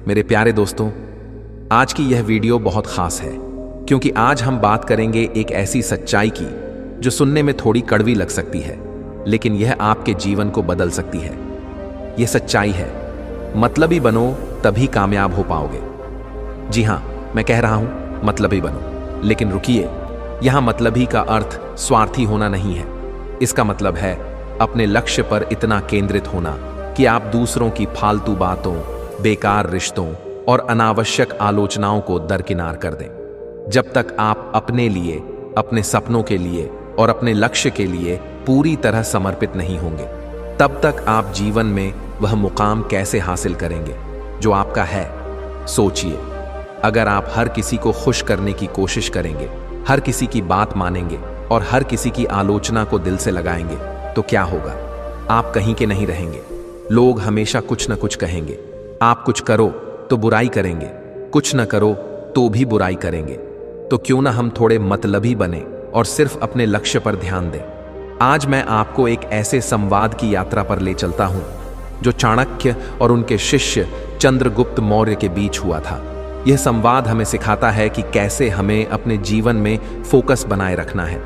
मेरे प्यारे दोस्तों, आज की यह वीडियो बहुत खास है क्योंकि आज हम बात करेंगे एक ऐसी सच्चाई की जो सुनने में थोड़ी कड़वी लग सकती है, लेकिन यह आपके जीवन को बदल सकती है। यह सच्चाई है, मतलबी बनो तभी कामयाब हो पाओगे। जी हां, मैं कह रहा हूं मतलबी बनो, लेकिन रुकिए, यहां मतलबी का अर्थ स्वार्थी होना नहीं है। इसका मतलब है अपने लक्ष्य पर इतना केंद्रित होना कि आप दूसरों की फालतू बातों, बेकार रिश्तों और अनावश्यक आलोचनाओं को दरकिनार कर दें। जब तक आप अपने लिए, अपने सपनों के लिए और अपने लक्ष्य के लिए पूरी तरह समर्पित नहीं होंगे, तब तक आप जीवन में वह मुकाम कैसे हासिल करेंगे जो आपका है। सोचिए, अगर आप हर किसी को खुश करने की कोशिश करेंगे, हर किसी की बात मानेंगे और हर किसी की आलोचना को दिल से लगाएंगे, तो क्या होगा? आप कहीं के नहीं रहेंगे। लोग हमेशा कुछ न कुछ कहेंगे। आप कुछ करो तो बुराई करेंगे, कुछ न करो तो भी बुराई करेंगे। तो क्यों ना हम थोड़े मतलबी बने और सिर्फ अपने लक्ष्य पर ध्यान दें। आज मैं आपको एक ऐसे संवाद की यात्रा पर ले चलता हूं जो चाणक्य और उनके शिष्य चंद्रगुप्त मौर्य के बीच हुआ था। यह संवाद हमें सिखाता है कि कैसे हमें अपने जीवन में फोकस बनाए रखना है,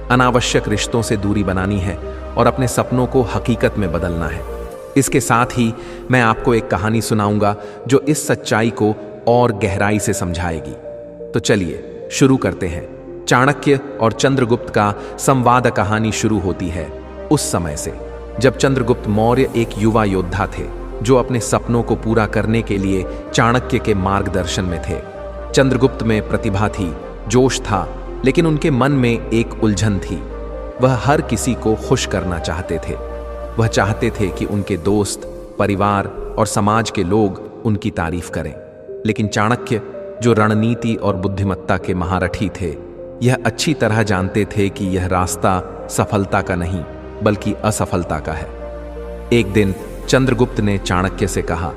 अनावश्यक रिश्तों से दूरी बनानी है और अपने सपनों को हकीकत में बदलना है। इसके साथ ही मैं आपको एक कहानी सुनाऊंगा जो इस सच्चाई को और गहराई से समझाएगी। तो चलिए शुरू करते हैं। चाणक्य और चंद्रगुप्त का संवाद कहानी शुरू होती है उस समय से जब चंद्रगुप्त मौर्य एक युवा योद्धा थे जो अपने सपनों को पूरा करने के लिए चाणक्य के मार्गदर्शन में थे। चंद्रगुप्त में प्रतिभा थी, जोश था, लेकिन उनके मन में एक उलझन थी। वह हर किसी को खुश करना चाहते थे। वह चाहते थे कि उनके दोस्त, परिवार और समाज के लोग उनकी तारीफ करें, लेकिन चाणक्य, जो रणनीति और बुद्धिमत्ता के महारथी थे, यह अच्छी तरह जानते थे कि यह रास्ता सफलता का नहीं बल्कि असफलता का है। एक दिन चंद्रगुप्त ने चाणक्य से कहा,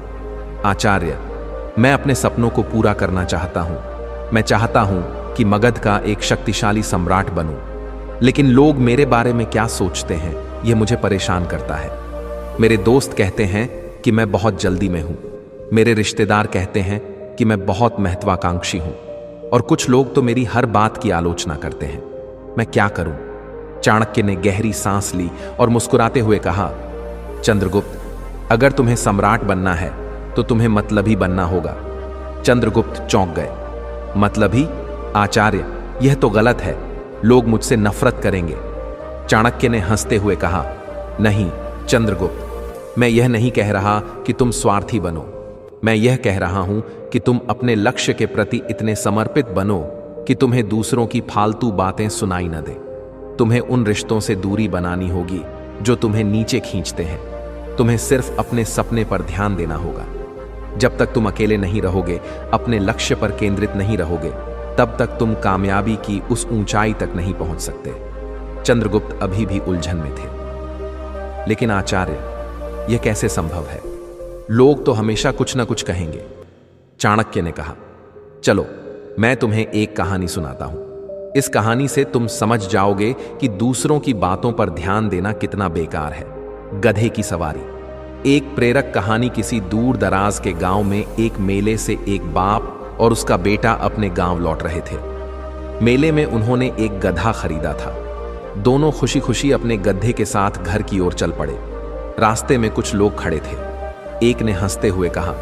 आचार्य, मैं अपने सपनों को पूरा करना चाहता हूं। मैं चाहता हूं कि मगध का एक शक्तिशाली सम्राट बनूं, लेकिन लोग मेरे बारे में क्या सोचते हैं यह मुझे परेशान करता है। मेरे दोस्त कहते हैं कि मैं बहुत जल्दी में हूं, मेरे रिश्तेदार कहते हैं कि मैं बहुत महत्वाकांक्षी हूं, और कुछ लोग तो मेरी हर बात की आलोचना करते हैं। मैं क्या करूं? चाणक्य ने गहरी सांस ली और मुस्कुराते हुए कहा, चंद्रगुप्त, अगर तुम्हें सम्राट बनना है तो तुम्हें मतलबी बनना होगा। चंद्रगुप्त चौंक गए। मतलबी? आचार्य, यह तो गलत है, लोग मुझसे नफरत करेंगे। चाणक्य ने हंसते हुए कहा, नहीं चंद्रगुप्त, मैं यह नहीं कह रहा कि तुम स्वार्थी बनो। मैं यह कह रहा हूं कि तुम अपने लक्ष्य के प्रति इतने समर्पित बनो कि तुम्हें दूसरों की फालतू बातें सुनाई न दें। तुम्हें उन रिश्तों से दूरी बनानी होगी जो तुम्हें नीचे खींचते हैं। तुम्हें सिर्फ अपने सपने पर ध्यान देना होगा। जब तक तुम अकेले नहीं रहोगे, अपने लक्ष्य पर केंद्रित नहीं रहोगे, तब तक तुम कामयाबी की उस ऊंचाई तक नहीं पहुंच सकते। चंद्रगुप्त अभी भी उलझन में थे। लेकिन आचार्य, यह कैसे संभव है? लोग तो हमेशा कुछ ना कुछ कहेंगे। चाणक्य ने कहा, चलो मैं तुम्हें एक कहानी सुनाता हूं। इस कहानी से तुम समझ जाओगे कि दूसरों की बातों पर ध्यान देना कितना बेकार है। गधे की सवारी। एक प्रेरक कहानी। किसी दूर दराज के गांव में एक मेले से एक बाप और उसका बेटा अपने गांव लौट रहे थे। मेले में उन्होंने एक गधा खरीदा था। दोनों खुशी खुशी अपने गधे के साथ घर की ओर चल पड़े। रास्ते में कुछ लोग खड़े थे। एक ने हंसते हुए कहा,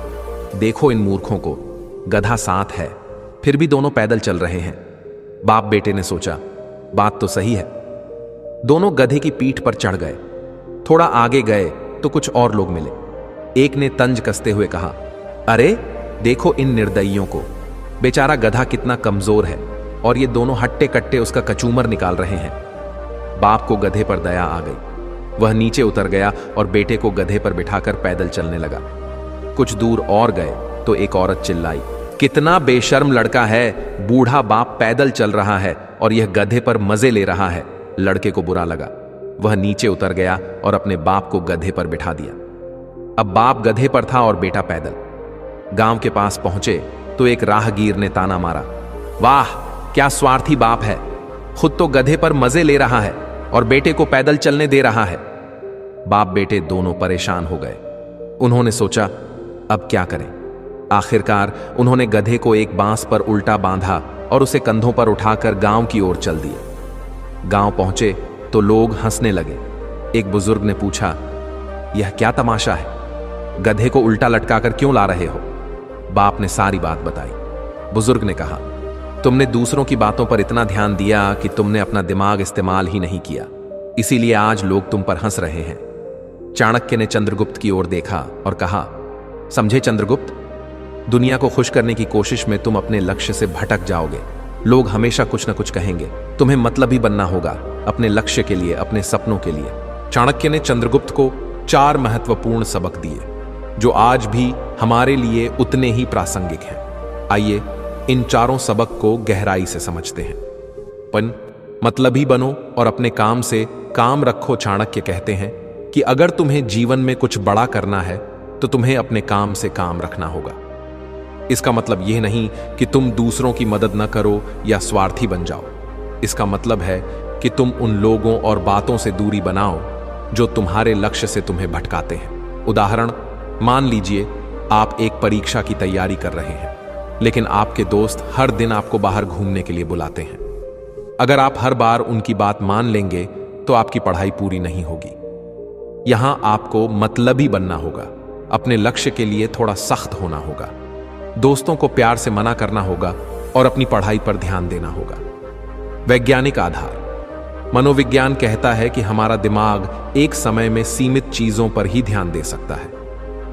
देखो इन मूर्खों को, गधा साथ है फिर भी दोनों पैदल चल रहे हैं। बाप बेटे ने सोचा, बात तो सही है। दोनों गधे की पीठ पर चढ़ गए। थोड़ा आगे गए तो कुछ और लोग मिले। एक ने तंज कसते हुए कहा, अरे देखो इन निर्दयियों को, बेचारा गधा कितना कमजोर है और ये दोनों हट्टे कट्टे उसका कचूमर निकाल रहे हैं। बाप को गधे पर दया आ गई। वह नीचे उतर गया और बेटे को गधे पर बिठाकर पैदल चलने लगा। कुछ दूर और गए तो एक औरत चिल्लाई, कितना बेशर्म लड़का है, बूढ़ा बाप पैदल चल रहा है और यह गधे पर मजे ले रहा है। लड़के को बुरा लगा। वह नीचे उतर गया और अपने बाप को गधे पर बिठा दिया। अब बाप गधे पर था और बेटा पैदल। गांव के पास पहुंचे तो एक राहगीर ने ताना मारा, वाह क्या स्वार्थी बाप है, खुद तो गधे पर मजे ले रहा है और बेटे को पैदल चलने दे रहा है। बाप बेटे दोनों परेशान हो गए। उन्होंने सोचा, अब क्या करें? आखिरकार उन्होंने गधे को एक बांस पर उल्टा बांधा और उसे कंधों पर उठाकर गांव की ओर चल दिए। गांव पहुंचे तो लोग हंसने लगे। एक बुजुर्ग ने पूछा, यह क्या तमाशा है? गधे को उल्टा लटकाकर क्यों ला रहे हो? बाप ने सारी बात बताई। बुजुर्ग ने कहा, तुमने दूसरों की बातों पर इतना ध्यान दिया कि तुमने अपना दिमाग इस्तेमाल ही नहीं किया, इसीलिए आज लोग तुम पर हंस रहे हैं। चाणक्य ने चंद्रगुप्त की ओर देखा और कहा, समझे चंद्रगुप्त, दुनिया को खुश करने की कोशिश में तुम अपने लक्ष्य से भटक जाओगे। लोग हमेशा कुछ न कुछ कहेंगे, तुम्हें मतलबी बनना होगा अपने लक्ष्य के लिए, अपने सपनों के लिए। चाणक्य ने चंद्रगुप्त को 4 महत्वपूर्ण सबक दिए जो आज भी हमारे लिए उतने ही प्रासंगिक हैं। आइए इन चारों सबक को गहराई से समझते हैं। मतलबी बनो और अपने काम से काम रखो। चाणक्य कहते हैं कि अगर तुम्हें जीवन में कुछ बड़ा करना है तो तुम्हें अपने काम से काम रखना होगा। इसका मतलब यह नहीं कि तुम दूसरों की मदद न करो या स्वार्थी बन जाओ। इसका मतलब है कि तुम उन लोगों और बातों से दूरी बनाओ जो तुम्हारे लक्ष्य से तुम्हें भटकाते हैं। उदाहरण, मान लीजिए आप एक परीक्षा की तैयारी कर रहे हैं, लेकिन आपके दोस्त हर दिन आपको बाहर घूमने के लिए बुलाते हैं। अगर आप हर बार उनकी बात मान लेंगे तो आपकी पढ़ाई पूरी नहीं होगी। यहां आपको मतलबी बनना होगा, अपने लक्ष्य के लिए थोड़ा सख्त होना होगा, दोस्तों को प्यार से मना करना होगा और अपनी पढ़ाई पर ध्यान देना होगा। वैज्ञानिक आधार। मनोविज्ञान कहता है कि हमारा दिमाग एक समय में सीमित चीजों पर ही ध्यान दे सकता है।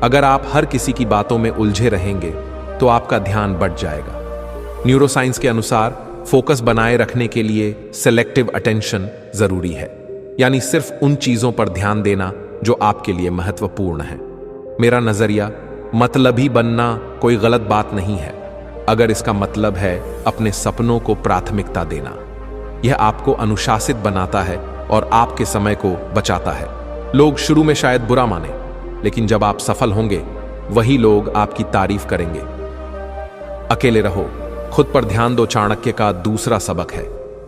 अगर आप हर किसी की बातों में उलझे रहेंगे तो आपका ध्यान बढ़ जाएगा। न्यूरोसाइंस के अनुसार फोकस बनाए रखने के लिए सेलेक्टिव अटेंशन जरूरी है, यानी सिर्फ उन चीजों पर ध्यान देना जो आपके लिए महत्वपूर्ण है। मेरा नजरिया, मतलबी बनना कोई गलत बात नहीं है, अगर इसका मतलब है अपने सपनों को प्राथमिकता देना। यह आपको अनुशासित बनाता है और आपके समय को बचाता है। लोग शुरू में शायद बुरा माने, लेकिन जब आप सफल होंगे वही लोग आपकी तारीफ करेंगे। अकेले रहो, खुद पर ध्यान दो। चाणक्य का दूसरा सबक है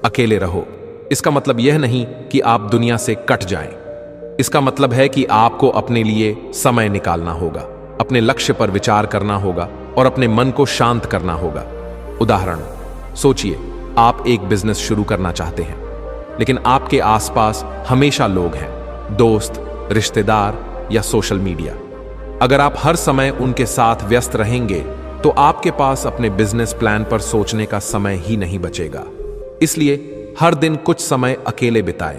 अकेले रहो। इसका मतलब यह नहीं कि आप दुनिया से कट जाएं। इसका मतलब है कि आपको अपने लिए समय निकालना होगा, अपने लक्ष्य पर विचार करना होगा और अपने मन को शांत करना होगा। उदाहरण, सोचिए आप एक बिजनेस शुरू करना चाहते हैं, लेकिन आपके आसपास हमेशा लोग हैं, दोस्त, रिश्तेदार या सोशल मीडिया। अगर आप हर समय उनके साथ व्यस्त रहेंगे तो आपके पास अपने बिजनेस प्लान पर सोचने का समय ही नहीं बचेगा। इसलिए हर दिन कुछ समय अकेले बिताएं,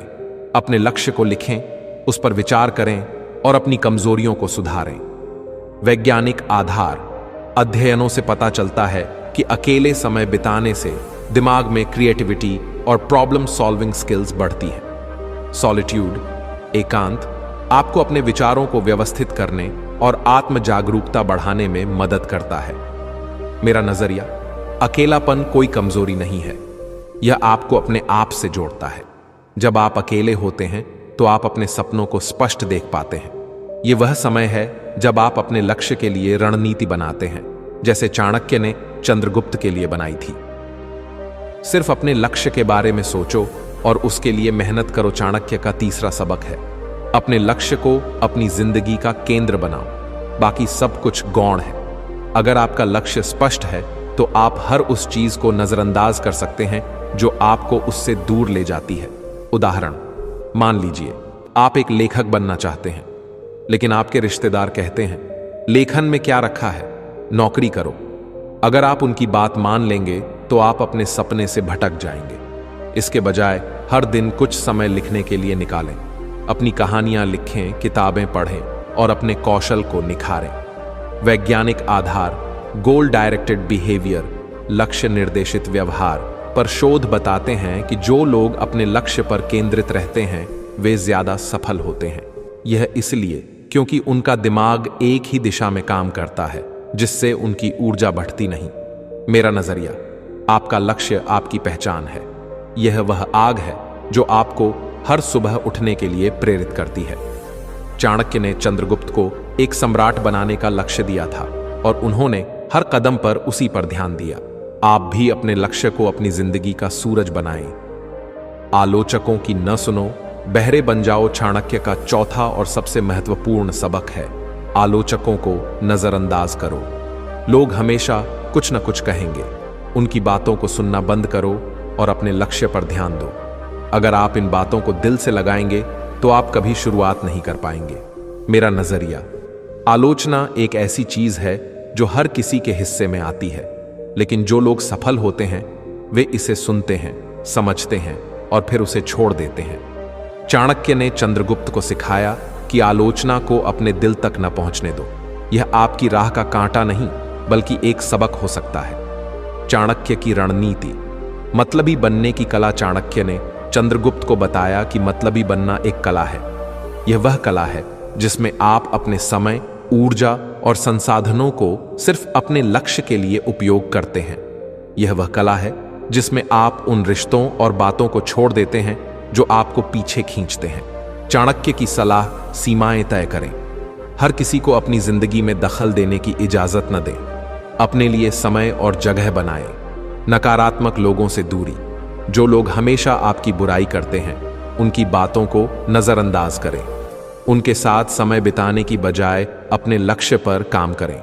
अपने लक्ष्य को लिखें, उस पर विचार करें और अपनी कमजोरियों को सुधारें। वैज्ञानिक आधार। अध्ययनों से पता चलता है कि अकेले समय बिताने से दिमाग में क्रिएटिविटी और प्रॉब्लम सॉल्विंग स्किल्स बढ़ती हैं। सॉलिट्यूड, एकांत, आपको अपने विचारों को व्यवस्थित करने और आत्म जागरूकता बढ़ाने में मदद करता है। मेरा नजरिया, अकेलापन कोई कमजोरी नहीं है, यह आपको अपने आप से जोड़ता है। जब आप अकेले होते हैं तो आप अपने सपनों को स्पष्ट देख पाते हैं। यह वह समय है जब आप अपने लक्ष्य के लिए रणनीति बनाते हैं, जैसे चाणक्य ने चंद्रगुप्त के लिए बनाई थी। सिर्फ अपने लक्ष्य के बारे में सोचो और उसके लिए मेहनत करो। चाणक्य का तीसरा सबक है अपने लक्ष्य को अपनी जिंदगी का केंद्र बनाओ, बाकी सब कुछ गौण है। अगर आपका लक्ष्य स्पष्ट है तो आप हर उस चीज को नजरअंदाज कर सकते हैं जो आपको उससे दूर ले जाती है। उदाहरण, मान लीजिए आप एक लेखक बनना चाहते हैं, लेकिन आपके रिश्तेदार कहते हैं लेखन में क्या रखा है, नौकरी करो। अगर आप उनकी बात मान लेंगे तो आप अपने सपने से भटक जाएंगे। इसके बजाय हर दिन कुछ समय लिखने के लिए निकालें, अपनी कहानियां लिखें, किताबें पढ़ें और अपने कौशल को निखारें। वैज्ञानिक आधार। गोल डायरेक्टेड बिहेवियर, लक्ष्य निर्देशित व्यवहार पर शोध बताते हैं कि जो लोग अपने लक्ष्य पर केंद्रित रहते हैं वे ज्यादा सफल होते हैं। यह इसलिए क्योंकि उनका दिमाग एक ही दिशा में काम करता है, जिससे उनकी ऊर्जा बढ़ती नहीं। मेरा नजरिया, आपका लक्ष्य आपकी पहचान है। यह वह आग है जो आपको हर सुबह उठने के लिए प्रेरित करती है। चाणक्य ने चंद्रगुप्त को एक सम्राट बनाने का लक्ष्य दिया था और उन्होंने हर कदम पर उसी पर ध्यान दिया। आप भी अपने लक्ष्य को अपनी जिंदगी का सूरज बनाएं। आलोचकों की न सुनो, बहरे बन जाओ। चाणक्य का चौथा और सबसे महत्वपूर्ण सबक है आलोचकों को नजरअंदाज करो। लोग हमेशा कुछ न कुछ कहेंगे। उनकी बातों को सुनना बंद करो और अपने लक्ष्य पर ध्यान दो। अगर आप इन बातों को दिल से लगाएंगे तो आप कभी शुरुआत नहीं कर पाएंगे। मेरा नजरिया, आलोचना एक ऐसी चीज है जो हर किसी के हिस्से में आती है, लेकिन जो लोग सफल होते हैं वे इसे सुनते हैं, समझते हैं और फिर उसे छोड़ देते हैं। चाणक्य ने चंद्रगुप्त को सिखाया कि आलोचना को अपने दिल तक न पहुंचने दो। यह आपकी राह का कांटा नहीं बल्कि एक सबक हो सकता है। चाणक्य की रणनीति, मतलबी बनने की कला। चाणक्य ने चंद्रगुप्त को बताया कि मतलबी बनना एक कला है। यह वह कला है जिसमें आप अपने समय, ऊर्जा और संसाधनों को सिर्फ अपने लक्ष्य के लिए उपयोग करते हैं। यह वह कला है जिसमें आप उन रिश्तों और बातों को छोड़ देते हैं जो आपको पीछे खींचते हैं। चाणक्य की सलाह, सीमाएं तय करें। हर किसी को अपनी जिंदगी में दखल देने की इजाजत न दें। अपने लिए समय और जगह बनाएं। नकारात्मक लोगों से दूरी। जो लोग हमेशा आपकी बुराई करते हैं उनकी बातों को नजरअंदाज करें। उनके साथ समय बिताने की बजाय अपने लक्ष्य पर काम करें।